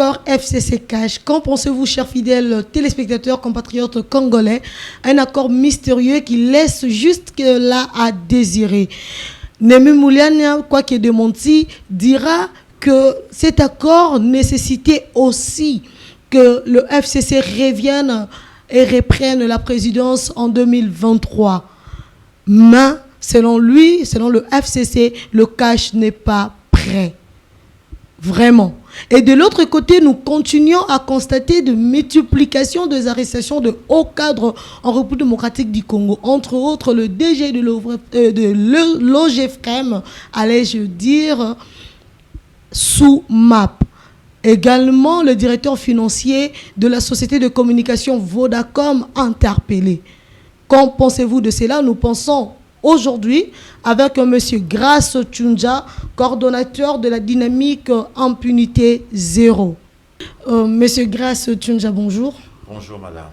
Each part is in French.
accord FCC Cash. Qu'en pensez-vous, chers fidèles téléspectateurs, compatriotes congolais? Un accord mystérieux qui laisse juste là à désirer. Némi Mouliane, quoi qu'il démenti, dira que cet accord nécessitait aussi que le FCC revienne et reprenne la présidence en 2023. Mais selon lui, selon le FCC, le cash n'est pas prêt. Vraiment. Et de l'autre côté, nous continuons à constater de multiplication des arrestations de hauts cadres en République démocratique du Congo. Entre autres, le DG de l'OGFM, allais-je dire, sous MAP. Également, le directeur financier de la société de communication Vodacom interpellé. Qu'en pensez-vous de cela? Nous pensons aujourd'hui avec M. Grace Tchunja, coordonnateur de la dynamique Impunité Zéro. Monsieur Grace Tchunja, bonjour. Bonjour madame.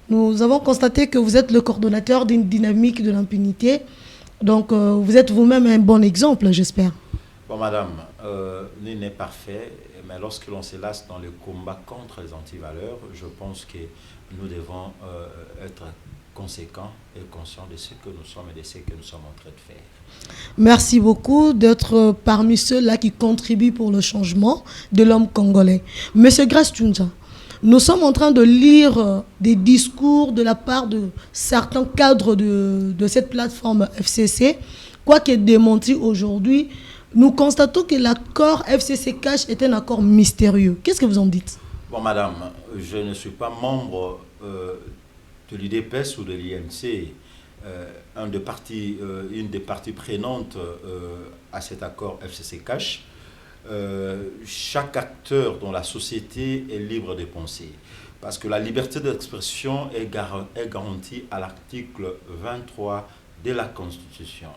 Nous avons constaté que vous êtes le coordonnateur d'une dynamique de l'impunité. Donc vous êtes vous-même un bon exemple, j'espère. Bon madame, nul n'est parfait, mais lorsque l'on se lasse dans le combat contre les antivaleurs, je pense que nous devons être conséquents et conscients de ce que nous sommes et de ce que nous sommes en train de faire. Merci beaucoup d'être parmi ceux-là qui contribuent pour le changement de l'homme congolais. Monsieur Grace Tchunja, nous sommes en train de lire des discours de la part de certains cadres de cette plateforme FCC. Quoi qu'il ait démenti aujourd'hui, nous constatons que l'accord FCC Cash est un accord mystérieux. Qu'est-ce que vous en dites? Bon madame, je ne suis pas membre de l'UDPS ou de l'IMC, une des parties prenantes à cet accord FCC Cash. Chaque acteur dans la société est libre de penser. Parce que la liberté d'expression est garantie à l'article 23 de la Constitution.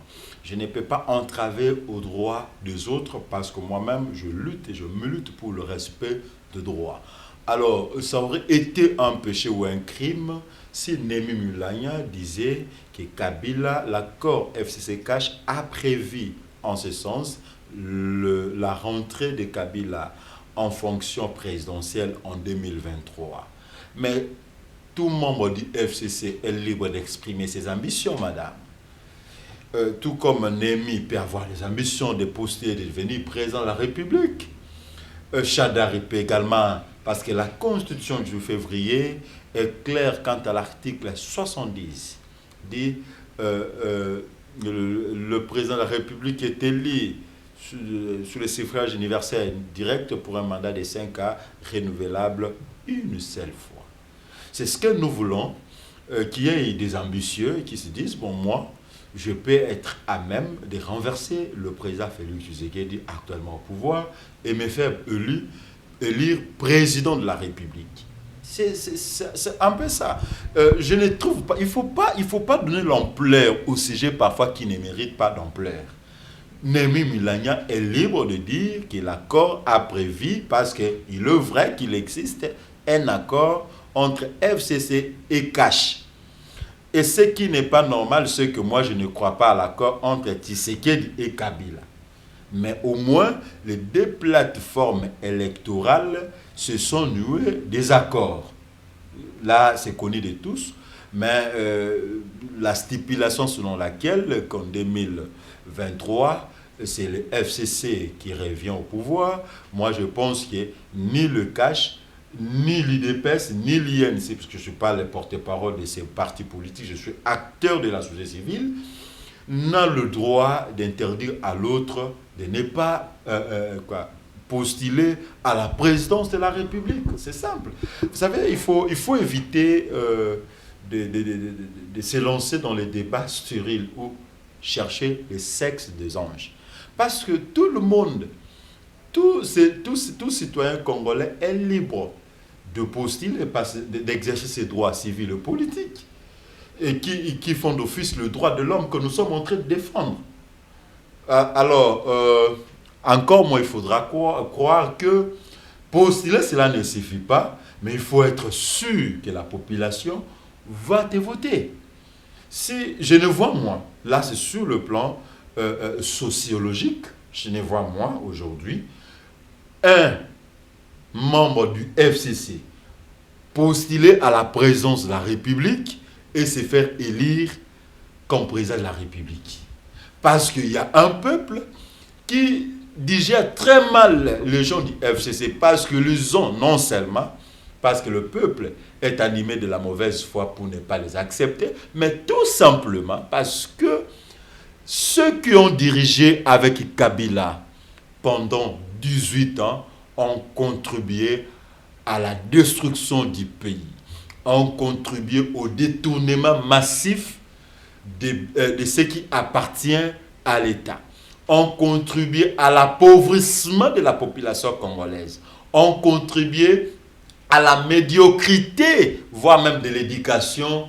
Je ne peux pas entraver aux droits des autres parce que moi-même, je lutte et je milite pour le respect des droits. Alors, ça aurait été un péché ou un crime si Némi Mouliane disait que Kabila, l'accord FCC Cash a prévu en ce sens la rentrée de Kabila en fonction présidentielle en 2023. Mais tout membre du FCC est libre d'exprimer ses ambitions, madame. Tout comme Némi peut avoir les ambitions de poster et de devenir président de la République. Chadari peut également, parce que la Constitution du février est claire quant à l'article 70, dit le président de la République est élu sous le suffrage universel direct pour un mandat de 5 ans renouvelable une seule fois. C'est ce que nous voulons, qu'il y ait des ambitieux qui se disent, bon, moi, je peux être à même de renverser le président Félix Tshisekedi actuellement au pouvoir et me faire élire président de la République. C'est un peu ça. Je ne trouve pas, il faut pas donner l'ampleur au sujet parfois qui ne mérite pas d'ampleur. Némi Mouliane est libre de dire que l'accord a prévu, parce qu'il est vrai qu'il existe un accord entre FCC et Cash. Et ce qui n'est pas normal, c'est que moi je ne crois pas à l'accord entre Tshisekedi et Kabila. Mais au moins, les deux plateformes électorales se sont nouées des accords. Là, c'est connu de tous, mais la stipulation selon laquelle, qu'en 2023, c'est le FCC qui revient au pouvoir, moi je pense que ni le Cash, ni l'UDPS, ni l'INC, parce que je ne suis pas le porte-parole de ces partis politiques, je suis acteur de la société civile, n'a le droit d'interdire à l'autre de ne pas postuler à la présidence de la République. C'est simple. Vous savez, il faut éviter de se lancer dans les débats stériles ou chercher le sexe des anges. Parce que tout le monde, tout citoyen congolais est libre de postuler, d'exercer ses droits civils et politiques, et qui font d'office le droit de l'homme que nous sommes en train de défendre. Alors, encore moins, il faudra croire que postuler, cela ne suffit pas, mais il faut être sûr que la population va te voter. Si je ne vois, moi, là c'est sur le plan sociologique, je ne vois, moi, aujourd'hui, membre du FCC, postuler à la présidence de la République et se faire élire comme président de la République. Parce qu'il y a un peuple qui digère très mal les gens du FCC parce que les ont non seulement parce que le peuple est animé de la mauvaise foi pour ne pas les accepter, mais tout simplement parce que ceux qui ont dirigé avec Kabila pendant 18 ans ont contribué à la destruction du pays, ont contribué au détournement massif de ce qui appartient à l'État, ont contribué à l'appauvrissement de la population congolaise, ont contribué à la médiocrité, voire même de l'éducation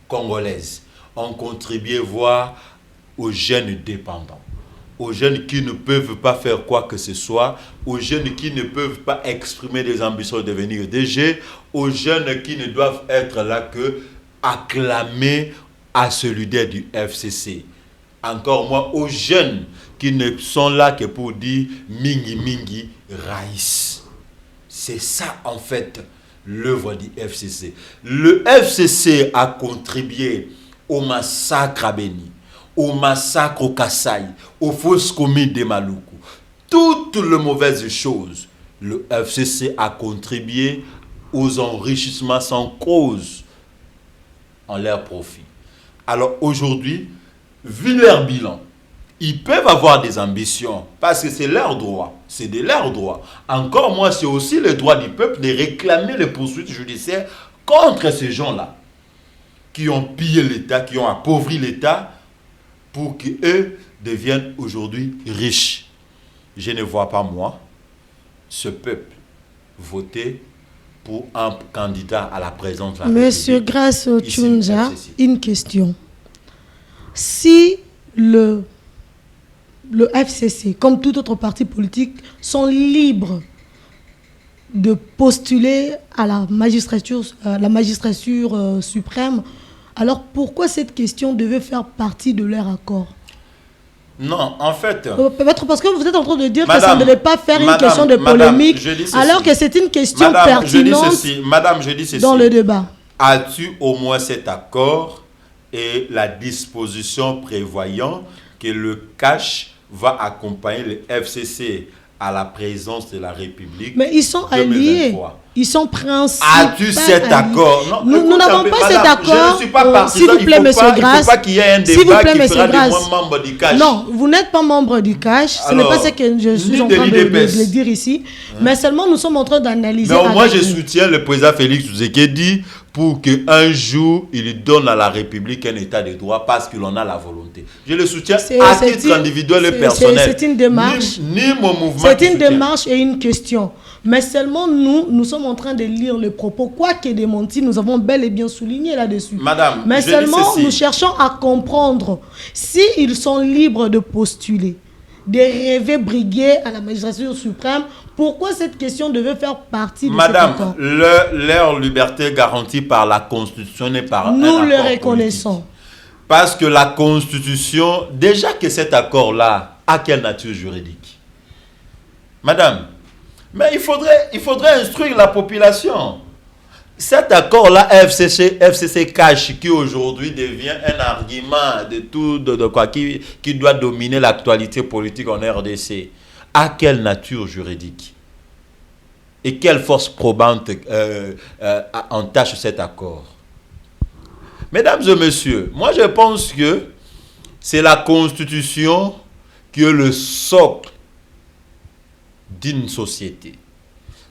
congolaise, ont contribué, voire aux jeunes dépendants, aux jeunes qui ne peuvent pas faire quoi que ce soit, aux jeunes qui ne peuvent pas exprimer des ambitions de devenir DG, aux jeunes qui ne doivent être là que acclamés à ce leader du FCC. Encore moins aux jeunes qui ne sont là que pour dire Mingi Mingi Raïs. C'est ça en fait l'œuvre du FCC. Le FCC a contribué au massacre à Beni, au massacre au Kasaï, aux fausses communes de Maluku. Toutes les mauvaises choses, le FCC a contribué aux enrichissements sans cause en leur profit. Alors aujourd'hui, vu leur bilan, ils peuvent avoir des ambitions parce que c'est leur droit, c'est de leur droit. Encore moins, c'est aussi le droit du peuple de réclamer les poursuites judiciaires contre ces gens-là qui ont pillé l'État, qui ont appauvri l'État pour qu'eux deviennent aujourd'hui riches. Je ne vois pas, moi, ce peuple voter pour un candidat à la présidence de la République. Monsieur Grace Tchunja, une question. Si le FCC, comme tout autre parti politique, sont libres de postuler à la magistrature suprême, alors pourquoi cette question devait faire partie de leur accord? Non, en fait... Peut-être parce que vous êtes en train de dire que ça ne devait pas faire une question de polémique, alors que c'est une question pertinente je dis ceci, dans le débat. As-tu au moins cet accord et la disposition prévoyant que le cash va accompagner le FCC à la présidence de la République? Mais ils sont 2023. Alliés. Ils sont principaux. As-tu cet accord? Non, nous n'avons pas cet accord. Je ne suis pas partisan. S'il vous plaît, monsieur Grasse. Il ne faut pas qu'il y ait un débat qui fera de moi membre du cash. Non, vous n'êtes pas membre du cash. Ce n'est pas ce que je suis en train de dire ici. Mais seulement, nous sommes en train d'analyser. Mais moi, je soutiens le président Félix Tshisekedi pour qu'un jour, il donne à la République un état de droit parce qu'il en a la volonté. Je le soutiens à titre individuel et personnel. C'est une démarche. Ni mon mouvement. C'est une démarche et une question. Mais seulement nous sommes en train de lire le propos. Quoi qu'il démenti, nous avons bel et bien souligné là-dessus. Madame, mais seulement nous cherchons à comprendre s'ils sont libres de postuler, de rêver briguer à la magistrature suprême. Pourquoi cette question devait faire partie de cet accord? Madame, leur liberté garantie par la Constitution et par nous le reconnaissons. Politique. Parce que la Constitution, déjà que cet accord-là a quelle nature juridique? Madame, mais il faudrait instruire la population. Cet accord-là, FCC cash, qui aujourd'hui devient un argument de tout, de quoi, qui doit dominer l'actualité politique en RDC, à quelle nature juridique et quelle force probante entache cet accord? Mesdames et messieurs, moi je pense que c'est la Constitution qui est le socle d'une société.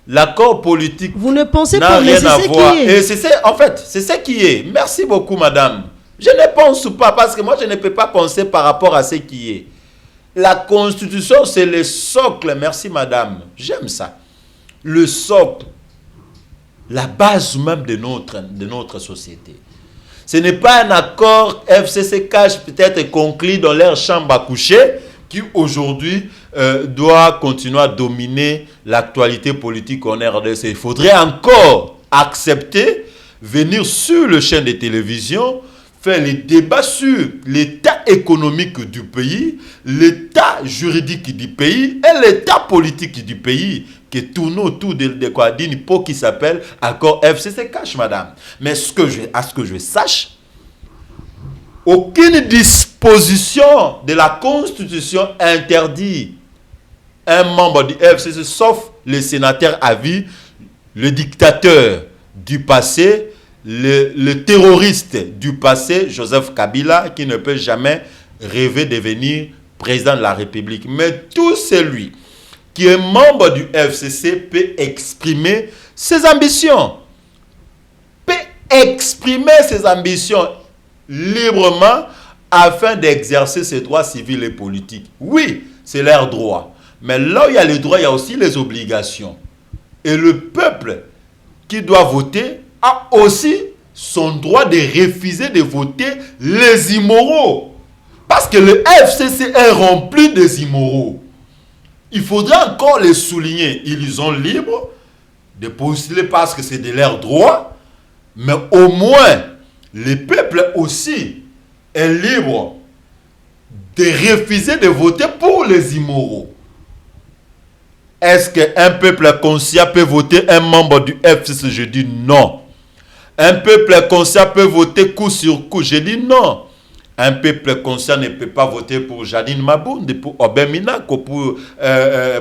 L'accord politique, vous ne pensez n'a pas, rien à voir. Et c'est ce qui est. Merci beaucoup, madame. Je ne pense pas, parce que moi, je ne peux pas penser par rapport à ce qui est. La Constitution, c'est le socle. Merci, madame. J'aime ça. Le socle, la base même de notre société. Ce n'est pas un accord FCC cash peut-être conclu dans leur chambre à coucher qui aujourd'hui doit continuer à dominer l'actualité politique en RDC. Il faudrait encore accepter, venir sur le chaîne de télévision, faire les débats sur l'état économique du pays, l'état juridique du pays et l'état politique du pays. qui tourne autour de quoi d'une peau qui s'appelle accord FCC Cash, madame. Mais à ce que je sache, aucune disposition de la Constitution interdit un membre du FCC, sauf le sénateur à vie, le dictateur du passé, le terroriste du passé, Joseph Kabila, qui ne peut jamais rêver de devenir président de la République. Mais tout celui qui est membre du FCC peut exprimer ses ambitions. Librement afin d'exercer ses droits civils et politiques. Oui, c'est leur droit. Mais là où il y a les droits, il y a aussi les obligations. Et le peuple qui doit voter a aussi son droit de refuser de voter les immoraux. Parce que le FCC est rempli des immoraux. Il faudrait encore les souligner. Ils sont libres de postuler parce que c'est de leur droit. Mais au moins, le peuple aussi est libre de refuser de voter pour les immoraux. Est-ce qu'un peuple conscient peut voter un membre du FCC? Je dis non. Un peuple conscient peut voter coup sur coup? Je dis non. Un peuple conscient ne peut pas voter pour Janine Mabunde, pour Obeminako, pour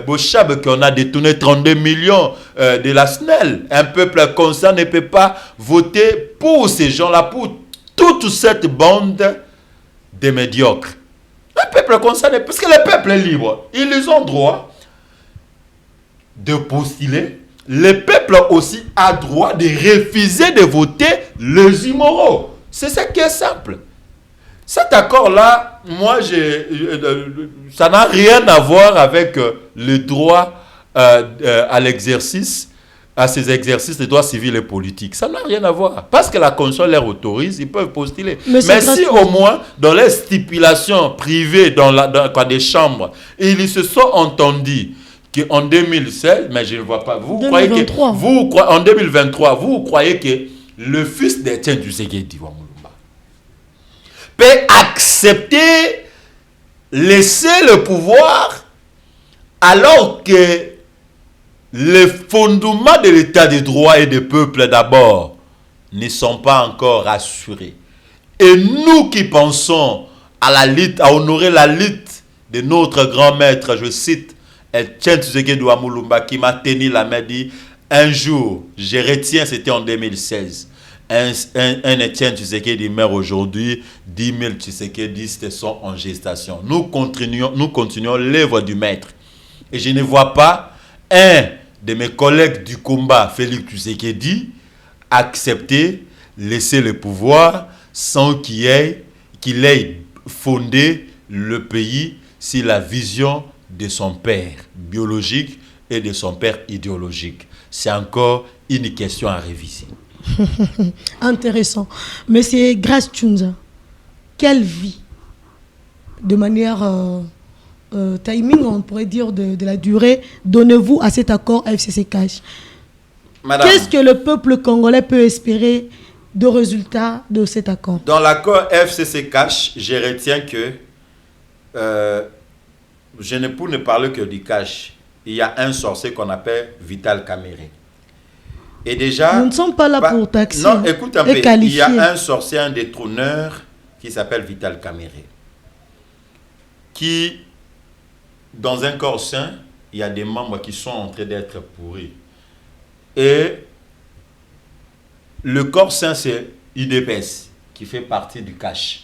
Bochab, qu'on a détourné 32 millions de la SNEL. Un peuple conscient ne peut pas voter pour ces gens-là, pour toute cette bande de médiocres. Un peuple conscient, parce que le peuple est libre, ils ont droit de postuler. Le peuple aussi a droit de refuser de voter les immoraux. C'est ça qui est simple. Cet accord-là, moi, ça n'a rien à voir avec le droit à l'exercice, à ces exercices de droits civils et politiques. Ça n'a rien à voir. Parce que la Constitution leur autorise, ils peuvent postuler. Mais si au moins, dans les stipulations privées, dans des chambres, ils se sont entendus qu'en 2016, mais je ne vois pas, vous 2023. Croyez que, en 2023, vous croyez que le fils d'Étienne Tshisekedi peut accepter, laisser le pouvoir, alors que les fondements de l'état de droit et des peuples d'abord ne sont pas encore assurés. Et nous qui pensons à la lutte, à honorer la lutte de notre grand maître, je cite Etienne Tshisekedi Mulumba, qui m'a tenu la main, dit un jour, je retiens, c'était en 2016, un Etienne Tshisekedi meurt aujourd'hui, 10 000 Tshisekedistes sont en gestation. Nous continuons l'œuvre du maître. Et je ne vois pas un de mes collègues du combat, Félix Tshisekedi, accepter, laisser le pouvoir sans qu'il ait fondé le pays sur la vision de son père biologique et de son père idéologique. C'est encore une question à réviser. Intéressant. Monsieur Grace Tchounza, quelle vie, de manière timing, on pourrait dire, de la durée, donnez-vous à cet accord FCC Cash? Qu'est-ce que le peuple congolais peut espérer de résultats de cet accord? Dans l'accord FCC Cash, je retiens que, pour ne parler que du cash, il y a un sorcier qu'on appelle Vital Kamerhe. Et déjà, nous ne sommes pas là pour taxer. Non, écoute un peu. Il y a un sorcier, un détrôneur qui s'appelle Vital Kamerhe. Qui, dans un corps sain, il y a des membres qui sont en train d'être pourris. Et le corps sain, c'est UDPS, qui fait partie du cash.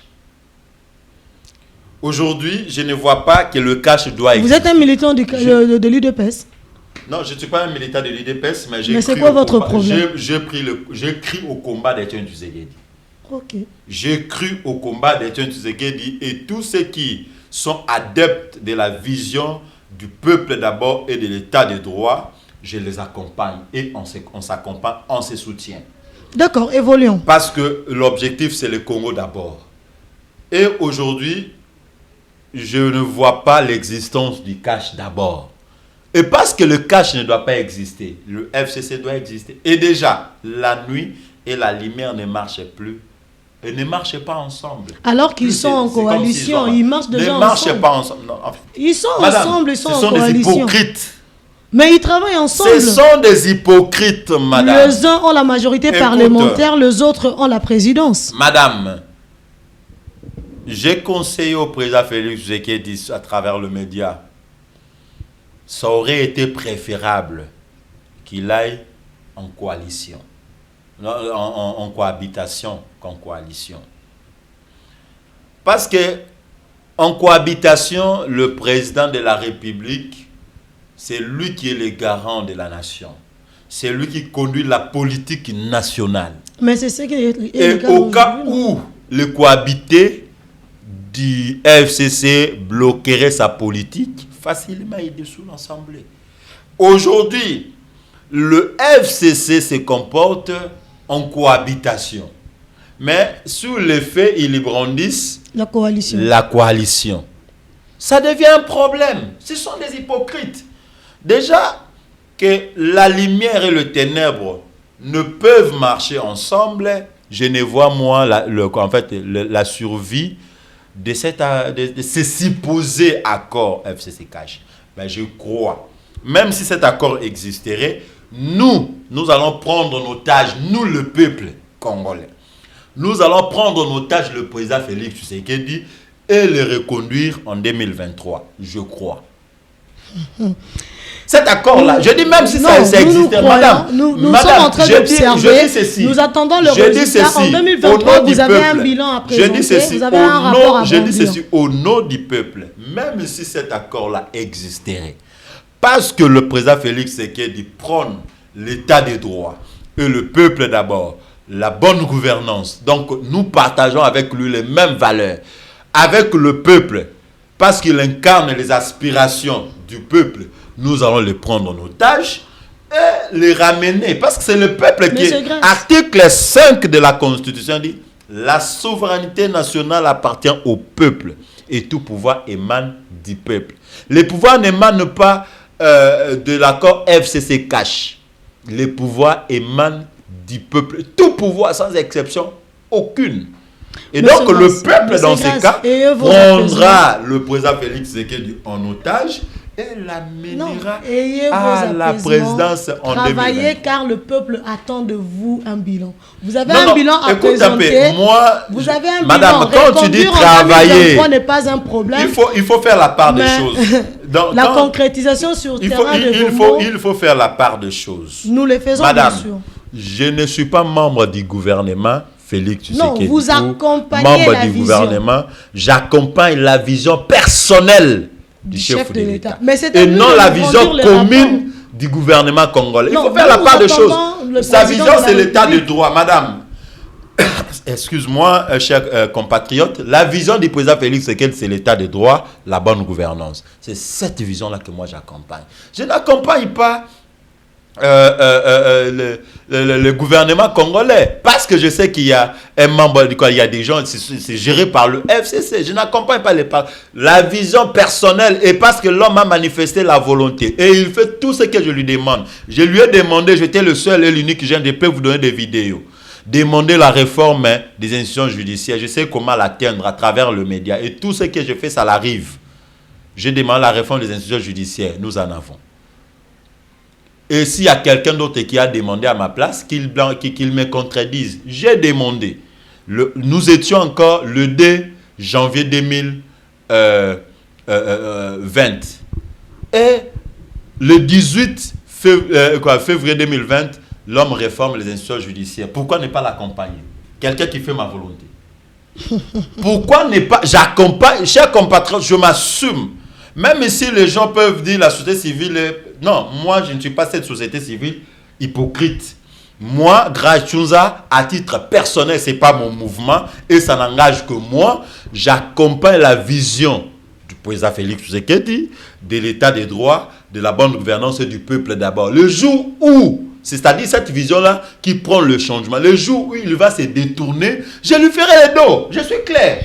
Aujourd'hui, je ne vois pas que le cash doit exister. Vous êtes un militant de l'UDPS? Non, je ne suis pas un militant de l'UDPS, mais c'est quoi votre problème? J'ai cru au combat d'Etienne Tshisekedi. Ok. J'ai cru au combat d'Etienne Tshisekedi et tous ceux qui sont adeptes de la vision du peuple d'abord et de l'état de droit, je les accompagne et on s'accompagne, on se soutient. D'accord, évoluons. Parce que l'objectif, c'est le Congo d'abord. Et aujourd'hui, je ne vois pas l'existence du cash d'abord. Et parce que le cash ne doit pas exister, le FCC doit exister. Et déjà, la nuit et la lumière ne marchent plus. Et ne marchent pas ensemble. Alors qu'ils sont en coalition, ils marchent déjà ensemble. Ne marchent pas ensemble. Non, en fait, ils sont ensemble, ils sont en coalition. Ce sont des hypocrites. Mais ils travaillent ensemble. Ce sont des hypocrites, madame. Les uns ont la majorité parlementaire, les autres ont la présidence. Madame, j'ai conseillé au président Félix Tshisekedi à travers le média, ça aurait été préférable qu'il aille en coalition, en cohabitation qu'en coalition. Parce que en cohabitation, le président de la République, c'est lui qui est le garant de la nation. C'est lui qui conduit la politique nationale. Mais c'est ce qui est et au cas où le cohabité du FCC bloquerait sa politique, facilement il dissout l'Assemblée. Aujourd'hui, le FCC se comporte en cohabitation. Mais sur les faits, ils brandissent la coalition. La coalition. Ça devient un problème. Ce sont des hypocrites. Déjà que la lumière et le ténèbre ne peuvent marcher ensemble, je ne vois moi la survie de ce supposé accord FCC-Cash. Ben, je crois, même si cet accord existerait, nous allons prendre en otage, nous le peuple congolais. Nous allons prendre en otage le président Félix Tshisekedi et le reconduire en 2023, je crois. Cet accord-là, je dis même si ça existait, madame, nous sommes en train d'observer, nous attendons le résultat. En 2023, vous avez un bilan à présenter, vous avez un rapport à rendre. Je dis ceci au nom du peuple, même si cet accord-là existerait, parce que le président Félix Tshisekedi prône l'état des droits et le peuple d'abord, la bonne gouvernance. Donc, nous partageons avec lui les mêmes valeurs, avec le peuple, parce qu'il incarne les aspirations du peuple. Nous allons les prendre en otage et les ramener, parce que c'est le peuple qui est... Article 5 de la Constitution dit « La souveraineté nationale appartient au peuple et tout pouvoir émane du peuple. » Les pouvoirs n'émanent pas de l'accord FCC-Cash. Les pouvoirs émanent du peuple. Tout pouvoir, sans exception aucune. Et donc le peuple, dans ces cas, prendra le président Félix Tshisekedi en otage et l'amènera à la présidence en 2020. Travaillez car le peuple attend de vous un bilan. Vous avez un bilan à présenter. Vous avez un madame, bilan. Quand tu dis travailler, n'est pas un problème. Il faut faire la part des choses. La concrétisation sur le terrain il faut faire la part des choses. Nous le faisons, madame, bien sûr. Je ne suis pas membre du gouvernement Félix Tshisekedi. Non, vous accompagnez membre la du vision. Gouvernement, j'accompagne la vision personnelle du chef de l'État. Et non la vision commune du gouvernement congolais. Il faut faire la part des choses. Sa vision, c'est l'état de droit. Madame, excuse-moi, chers compatriotes, la vision du président Félix Tshisekedi, c'est l'état de droit, la bonne gouvernance. C'est cette vision-là que moi j'accompagne. Je n'accompagne pas le gouvernement congolais, parce que je sais qu'il y a un membre du quoi, il y a des gens, c'est géré par le FCC. Je n'accompagne pas la vision personnelle, et parce que l'homme a manifesté la volonté et il fait tout ce que je lui demande. Je lui ai demandé, j'étais le seul et l'unique, je peux vous donner des vidéos, demander la réforme des institutions judiciaires. Je sais comment l'atteindre à travers le média, et tout ce que je fais, ça l'arrive. Je demande la réforme des institutions judiciaires, nous en avons. Et s'il y a quelqu'un d'autre qui a demandé à ma place, qu'il me contredise. J'ai demandé. Nous étions encore le 2 janvier 2020. Et le 18 février 2020, l'homme réforme les institutions judiciaires. Pourquoi ne pas l'accompagner? Quelqu'un qui fait ma volonté. Pourquoi ne pas... J'accompagne, chers compatriotes, je m'assume. Même si les gens peuvent dire la société civile est... Non, moi je ne suis pas cette société civile hypocrite. Moi, Grâce Tchounza, à titre personnel, ce n'est pas mon mouvement et ça n'engage que moi. J'accompagne la vision du président Félix Tshisekedi, de l'état des droits, de la bonne gouvernance et du peuple d'abord. Le jour où, c'est-à-dire cette vision-là qui prend le changement, le jour où il va se détourner, je lui ferai le dos, je suis clair.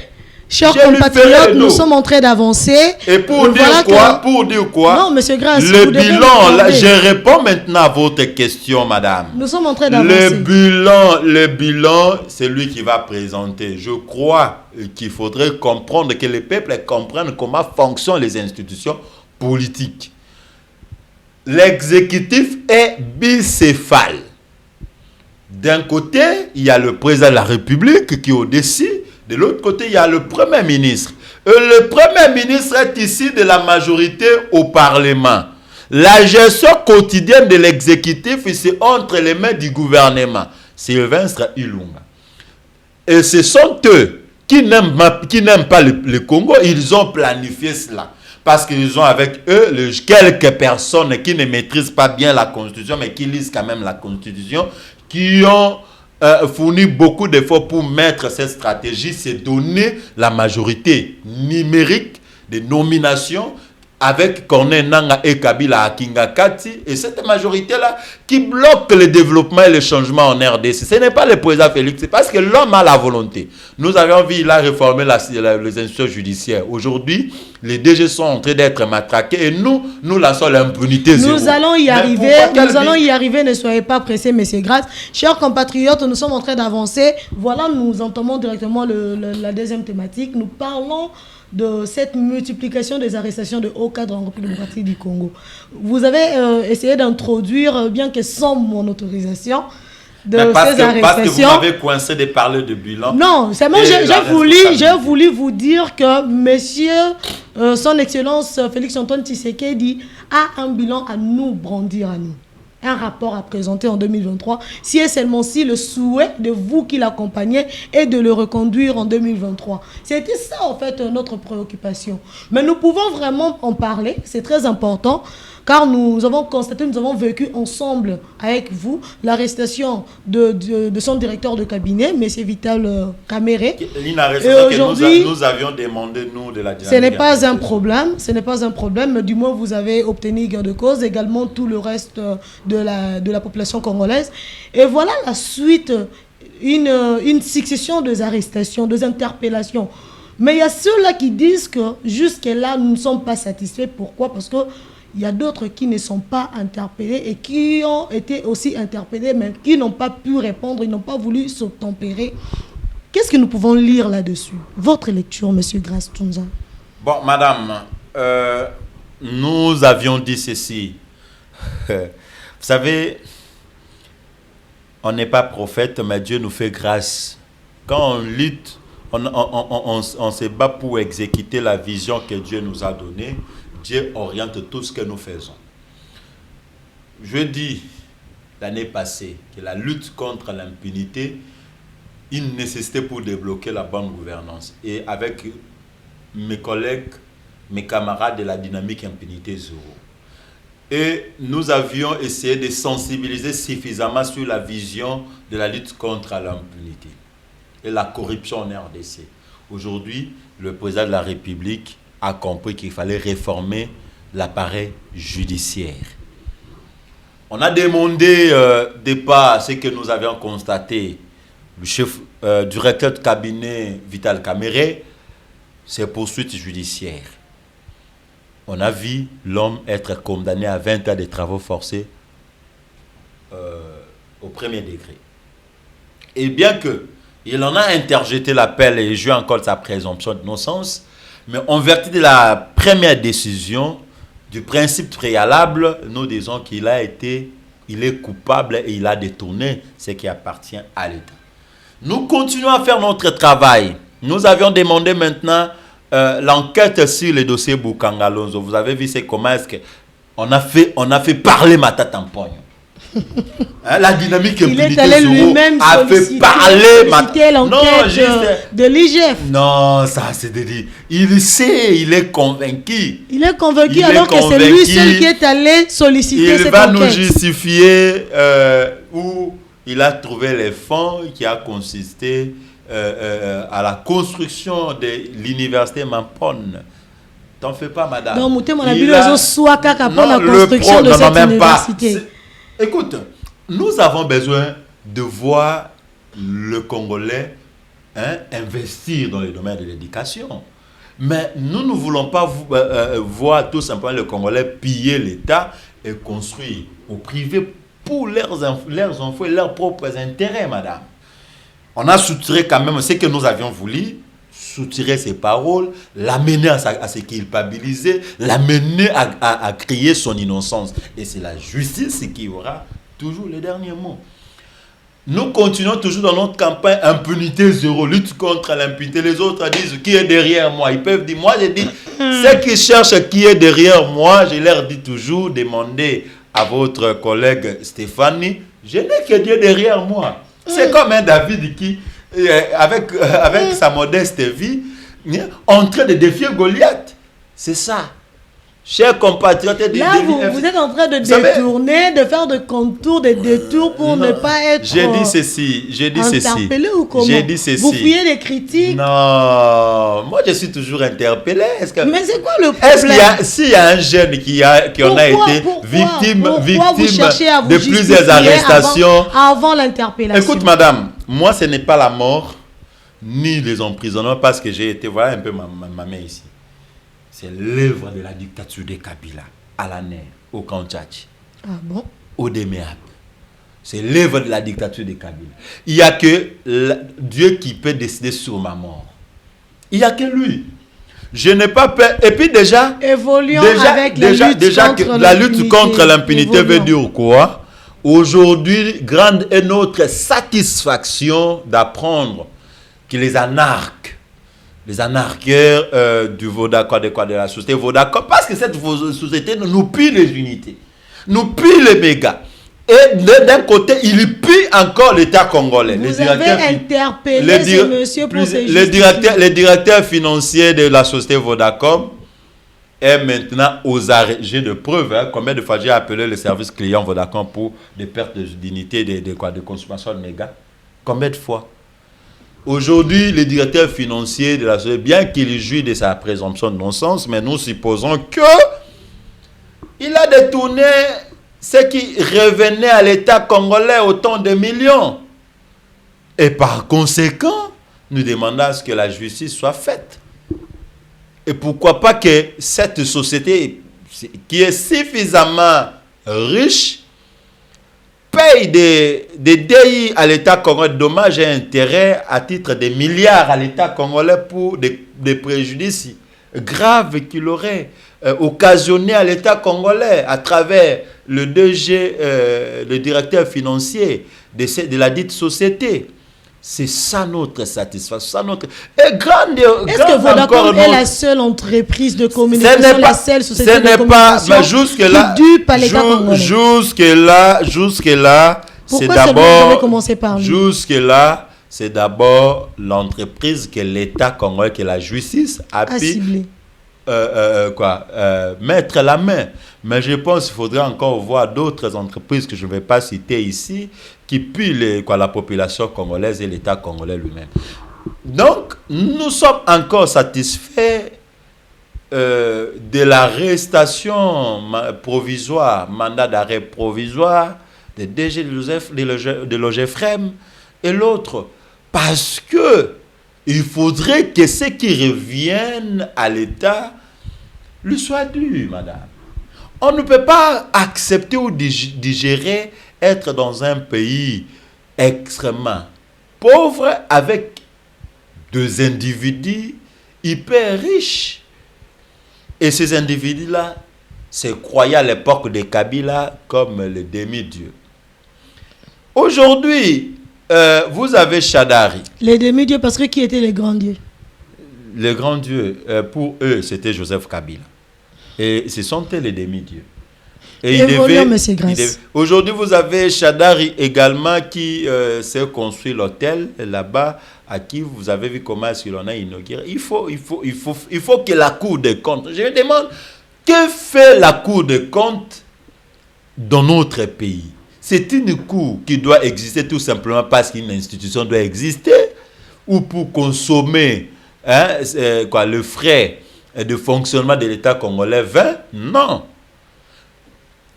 Chers compatriotes, nous sommes en train d'avancer. Et pour dire quoi? Pour dire quoi? Non, monsieur Grasse, le bilan, là, je réponds maintenant à votre question, madame. Nous sommes en train d'avancer. Le bilan, c'est lui qui va présenter. Je crois qu'il faudrait comprendre, que les peuples comprennent comment fonctionnent les institutions politiques. l'exécutif est bicéphale. D'un côté, il y a le président de la République qui est au-dessus. De l'autre côté, il y a le Premier ministre. Et le Premier ministre est ici de la majorité au Parlement. La gestion quotidienne de l'exécutif, c'est entre les mains du gouvernement. Sylvestre Ilunga. Et ce sont eux qui n'aiment pas le Congo. Ils ont planifié cela. Parce qu'ils ont avec eux quelques personnes qui ne maîtrisent pas bien la Constitution, mais qui lisent quand même la Constitution, qui ont fourni beaucoup d'efforts pour mettre cette stratégie, c'est donner la majorité numérique des nominations avec Corneille Nangaa et Kabila à Kingakati, et cette majorité-là qui bloque le développement et le changement en RDC. Ce n'est pas le président Félix, c'est parce que l'homme a la volonté. Nous avions vu, il a réformé les institutions judiciaires. Aujourd'hui, les DG sont en train d'être matraqués et nous lançons l'impunité zéro. Nous allons y arriver, ne soyez pas pressés, messieurs Grasse. Chers compatriotes, nous sommes en train d'avancer. Voilà, nous entamons directement la deuxième thématique. Nous parlons de cette multiplication des arrestations de hauts cadres en République démocratique du Congo. Vous avez essayé d'introduire, bien que sans mon autorisation, ces arrestations. Parce que vous m'avez coincé de parler de bilan. Non, c'est moi, j'ai voulu vous dire que monsieur, son excellence Félix-Antoine Tshisekedi a un bilan à nous brandir à nous. Un rapport à présenter en 2023, si et seulement si le souhait de vous qui l'accompagnez est de le reconduire en 2023. C'était ça en fait notre préoccupation. Mais nous pouvons vraiment en parler, c'est très important, car nous avons constaté, nous avons vécu ensemble avec vous l'arrestation de son directeur de cabinet, M. Vital Kamere. Une arrestation que nous avions demandé, nous, de la dynamique. Ce n'est pas un problème, mais du moins vous avez obtenu gain de cause, également tout le reste de la population congolaise. Et voilà la suite, une succession des arrestations, des interpellations. Mais il y a ceux-là qui disent que jusque-là, nous ne sommes pas satisfaits. Pourquoi? Parce que il y a d'autres qui ne sont pas interpellés et qui ont été aussi interpellés, mais qui n'ont pas pu répondre, ils n'ont pas voulu s'obtempérer. Qu'est-ce que nous pouvons lire là-dessus? Votre lecture, monsieur Grace Tunza. Bon, madame, nous avions dit ceci. Vous savez, on n'est pas prophète, mais Dieu nous fait grâce. Quand on lutte, on se bat pour exécuter la vision que Dieu nous a donnée. Dieu oriente tout ce que nous faisons. Je dis l'année passée que la lutte contre l'impunité, une nécessité pour débloquer la bonne gouvernance. Et avec mes collègues, mes camarades de la dynamique impunité zéro. Et nous avions essayé de sensibiliser suffisamment sur la vision de la lutte contre l'impunité et la corruption en RDC. Aujourd'hui, le président de la République a compris qu'il fallait réformer l'appareil judiciaire. On a demandé de par ce que nous avions constaté, le chef directeur de cabinet Vital Kamere, ses poursuites judiciaires. On a vu l'homme être condamné à 20 ans de travaux forcés au premier degré. Et bien qu'il en a interjeté l'appel et joué encore sa présomption d'innocence, mais en vertu de la première décision, du principe préalable, nous disons qu'il est coupable et il a détourné ce qui appartient à l'État. Nous continuons à faire notre travail. Nous avions demandé maintenant l'enquête sur le dossier Boukangalonzo. Vous avez vu comment est-ce qu'on a fait parler Matata Mponyo. La dynamique impunité a fait parler l'enquête de l'IGF. Non, ça c'est de dire. Il sait, il est convaincu. Il est convaincu alors que c'est lui seul qui est allé solliciter cette enquête. Il va nous justifier où il a trouvé les fonds qui a consisté à la construction de l'université Mampone. T'en fais pas, madame. Non, on a vu les autres soit pour la construction de cette université. Écoute, nous avons besoin de voir le Congolais investir dans le domaine de l'éducation. Mais nous ne voulons pas voir tout simplement le Congolais piller l'État et construire au privé pour leurs enfants et leurs propres intérêts, madame. On a soutiré quand même ce que nous avions voulu, soutirer ses paroles, l'amener à se culpabiliser, l'amener à crier son innocence. Et c'est la justice qui aura toujours le dernier mot. Nous continuons toujours dans notre campagne impunité zéro, lutte contre l'impunité. Les autres disent qui est derrière moi. Ils peuvent dire, moi je dis, ceux qui cherchent qui est derrière moi, je leur dis toujours, demandez à votre collègue Stéphanie, je n'ai que Dieu derrière moi. C'est comme un David qui, avec sa modeste vie, en train de défier Goliath. C'est ça. Chers compatriotes, là, vous êtes en train de détourner, de faire de contours, des détours pour ne pas être interpellé ou comment? J'ai dit ceci. Vous fuyez les critiques? Non, moi je suis toujours interpellé. Mais c'est quoi le problème? Est-ce s'il y a un jeune qui en a été victime de plusieurs arrestations avant l'interpellation? Écoute madame, moi ce n'est pas la mort ni les emprisonnements parce que j'ai été, voilà un peu ma main ici. C'est l'œuvre de la dictature de Kabila, à la NER, au Kantchachi, au Demeab. C'est l'œuvre de la dictature de Kabila. Il n'y a que Dieu qui peut décider sur ma mort. Il n'y a que lui. Je n'ai pas peur. Et puis déjà, la lutte contre l'impunité veut dire quoi? Aujourd'hui, grande est notre satisfaction d'apprendre que les anarcheurs du Vodacom, de la société Vodacom, parce que cette société nous pille les unités, nous pille les mégas. Et d'un côté, il pille encore l'État congolais. Vous avez interpellé ce monsieur pour ses le directeur financier de la société Vodacom est maintenant aux arrêts. J'ai de preuves. Combien de fois j'ai appelé le service client Vodacom pour des pertes de dignité, de consommation de mégas? Combien de fois? Aujourd'hui, le directeur financier de la société, bien qu'il jouit de sa présomption de non-sens, mais nous supposons qu'il a détourné ce qui revenait à l'État congolais autant de millions. Et par conséquent, nous demandons à ce que la justice soit faite. Et pourquoi pas que cette société, qui est suffisamment riche, paye des DI à l'État congolais, dommages et intérêts à titre de milliards à l'État congolais pour des préjudices graves qu'il aurait occasionné à l'État congolais à travers le DG, le directeur financier de la dite société. C'est ça notre satisfaction. Est-ce que Vodacom est la seule entreprise de communication, la seule société de communication qui dupe à l'État congolais? Jusque-là, c'est d'abord... Jusque-là, c'est d'abord l'entreprise que l'État congolais, que la justice a pu mettre la main. Mais je pense qu'il faudrait encore voir d'autres entreprises que je ne vais pas citer ici qui pillent la population congolaise et l'État congolais lui-même. Donc, nous sommes encore satisfaits de l'arrestation provisoire, mandat d'arrêt provisoire de DG de l'OGEFREM et l'autre. Parce que il faudrait que ce qui revienne à l'État lui soit dû, madame. On ne peut pas accepter ou digérer être dans un pays extrêmement pauvre avec deux individus hyper riches. Et ces individus-là se croyaient à l'époque de Kabila comme le demi-dieu. Aujourd'hui, vous avez Shadari. Les demi-dieux, parce que qui étaient les grands dieux? Les grands dieux, pour eux, c'était Joseph Kabila. Et ce sont les demi-dieux. Et aujourd'hui, vous avez Shadari également qui s'est construit l'hôtel là-bas, à qui vous avez vu comment est-ce qu'on a inauguré. Il faut que la Cour des comptes... Je me demande, que fait la Cour des comptes dans notre pays? C'est une cour qui doit exister tout simplement parce qu'une institution doit exister ou pour consommer le frais de fonctionnement de l'État congolais? Non.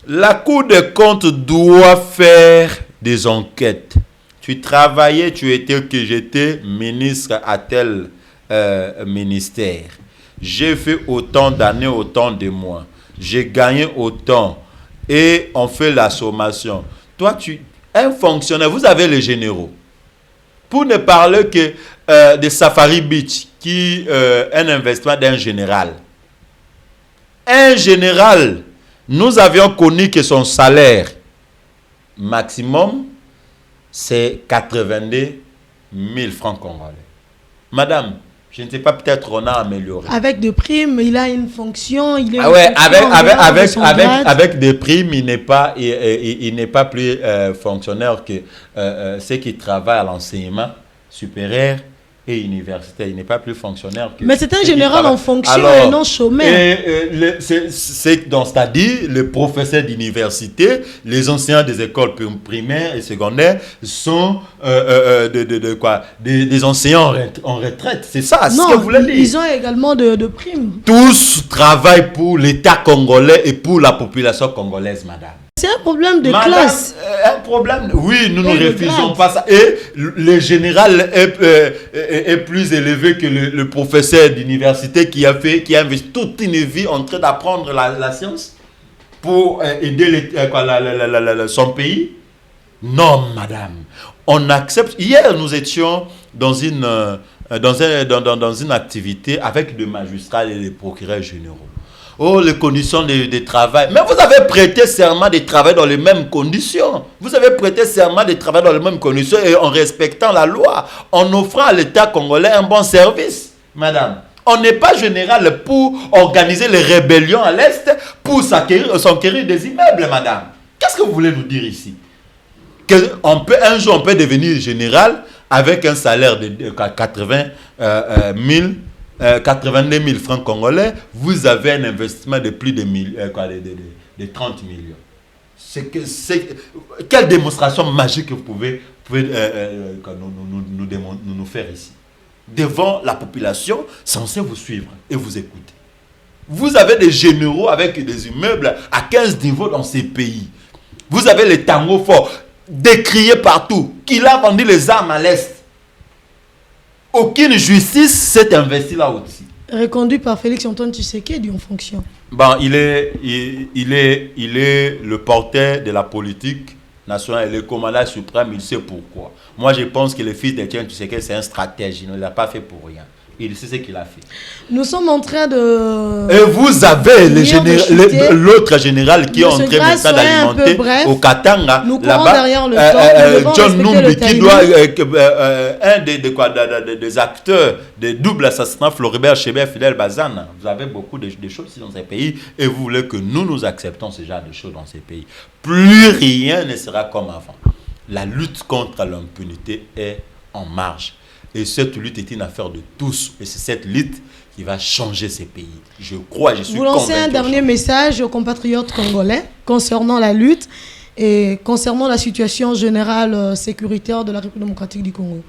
La Cour des comptes doit faire des enquêtes. Tu travaillais, j'étais ministre à tel ministère. J'ai fait autant d'années, autant de mois. J'ai gagné autant. Et on fait la sommation. Toi, un fonctionnaire, vous avez les généraux. Pour ne parler que de Safari Beach, un investissement d'un général. Un général, nous avions connu que son salaire maximum, c'est 82 000 francs congolais. Madame, je ne sais pas, peut-être on a amélioré. Avec des primes, il a une fonction, il est avec des primes, il n'est pas plus fonctionnaire que ceux qui travaillent à l'enseignement supérieur et universitaire. Il n'est pas plus fonctionnaire que... Mais c'est un général en fonction et non chômeur. C'est-à-dire, les professeurs d'université, les enseignants des écoles primaires et secondaires sont des enseignants en retraite. C'est ça, ce que vous voulez dire. Ils ont également de primes. Tous travaillent pour l'État congolais et pour la population congolaise, madame. C'est un problème de classe. Un problème, oui, nous ne refusons pas ça. Et le général est plus élevé que le professeur d'université qui a investi toute une vie en train d'apprendre la science pour aider son pays. Non, madame. On accepte. Hier, nous étions dans une activité avec des magistrats et des procureurs généraux. Oh, les conditions de travail. Mais vous avez prêté serment de travailler dans les mêmes conditions. Vous avez prêté serment de travailler dans les mêmes conditions et en respectant la loi, en offrant à l'État congolais un bon service. Madame, on n'est pas général pour organiser les rébellions à l'Est, pour s'enquérir des immeubles, madame. Qu'est-ce que vous voulez nous dire ici? Un jour, on peut devenir général avec un salaire de 82 000 francs congolais, vous avez un investissement de plus de 30 millions. Quelle démonstration magique que vous pouvez nous faire ici? Devant la population censée vous suivre et vous écouter. Vous avez des généraux avec des immeubles à 15 niveaux dans ces pays. Vous avez les tangos forts, décriés partout, qu'il a vendu les armes à l'Est. Aucune justice s'est investie là aussi. Reconduit par Félix Antoine Tshisekedi en fonction. Bon, il est le porteur de la politique nationale et le commandant suprême, il sait pourquoi. Moi, je pense que le fils d'Etienne Tshisekedi, c'est un stratège. Il ne l'a pas fait pour rien. Il sait ce qu'il a fait. Nous sommes en train de... Et vous avez l'autre général qui est en train maintenant d'alimenter au Katanga. Nous courons derrière le temps. John Numbi qui doit... un des acteurs de double assassinat, Floribert Cheber, Fidel Bazan. Vous avez beaucoup de choses ici dans ces pays et vous voulez que nous acceptons ce genre de choses dans ces pays. Plus rien ne sera comme avant. La lutte contre l'impunité est en marche. Et cette lutte est une affaire de tous. Et c'est cette lutte qui va changer ces pays. Je crois, je suis convaincu. Vous lancez un dernier message aux compatriotes congolais concernant la lutte et concernant la situation générale sécuritaire de la République démocratique du Congo.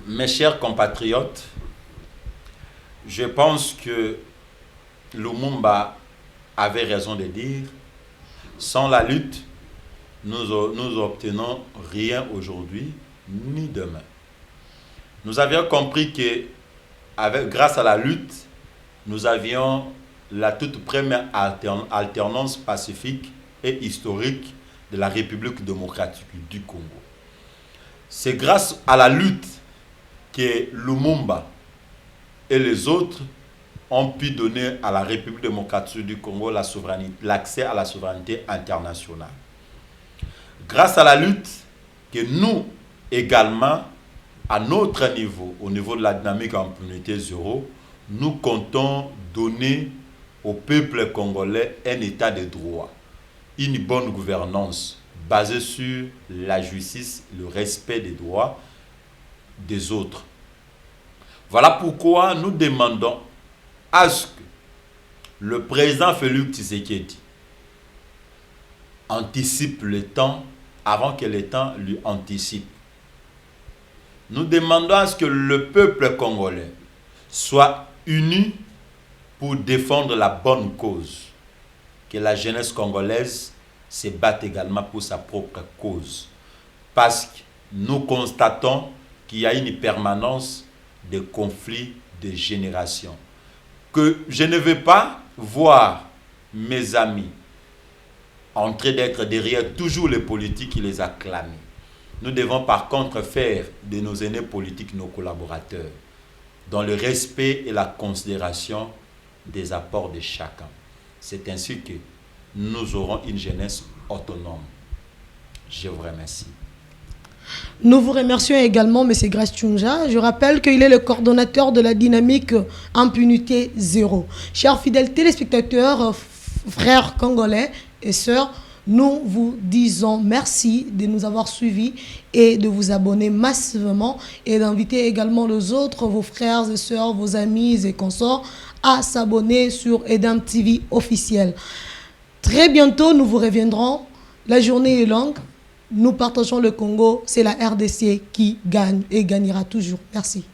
Mes chers compatriotes, je pense que Lumumba avait raison de dire, sans la lutte, nous obtenons rien aujourd'hui ni demain. Nous avions compris que grâce à la lutte, nous avions la toute première alternance pacifique et historique de la République démocratique du Congo. C'est grâce à la lutte que Lumumba et les autres ont pu donner à la République démocratique du Congo l'accès à la souveraineté internationale. Grâce à la lutte que nous également, à notre niveau, au niveau de la dynamique impunité zéro, nous comptons donner au peuple congolais un état de droit, une bonne gouvernance basée sur la justice, le respect des droits des autres. Voilà pourquoi nous demandons à ce que le président Félix Tshisekedi anticipe le temps avant que le temps lui anticipe. Nous demandons à ce que le peuple congolais soit uni pour défendre la bonne cause. Que la jeunesse congolaise se batte également pour sa propre cause. Parce que nous constatons qu'il y a une permanence de conflits de génération. Que je ne veux pas voir mes amis en train d'être derrière toujours les politiques qui les acclament. Nous devons par contre faire de nos aînés politiques nos collaborateurs. dans le respect et la considération des apports de chacun. C'est ainsi que nous aurons une jeunesse autonome. Je vous remercie. Nous vous remercions également, M. Grace Tchounja. Je rappelle qu'il est le coordonnateur de la dynamique Impunité Zéro. Chers fidèles téléspectateurs, frères congolais et sœurs, nous vous disons merci de nous avoir suivis et de vous abonner massivement et d'inviter également les autres, vos frères et sœurs, vos amis et consorts, à s'abonner sur Edem TV officiel. Très bientôt, nous vous reviendrons. La journée est longue. Nous partageons le Congo. C'est la RDC qui gagne et gagnera toujours. Merci.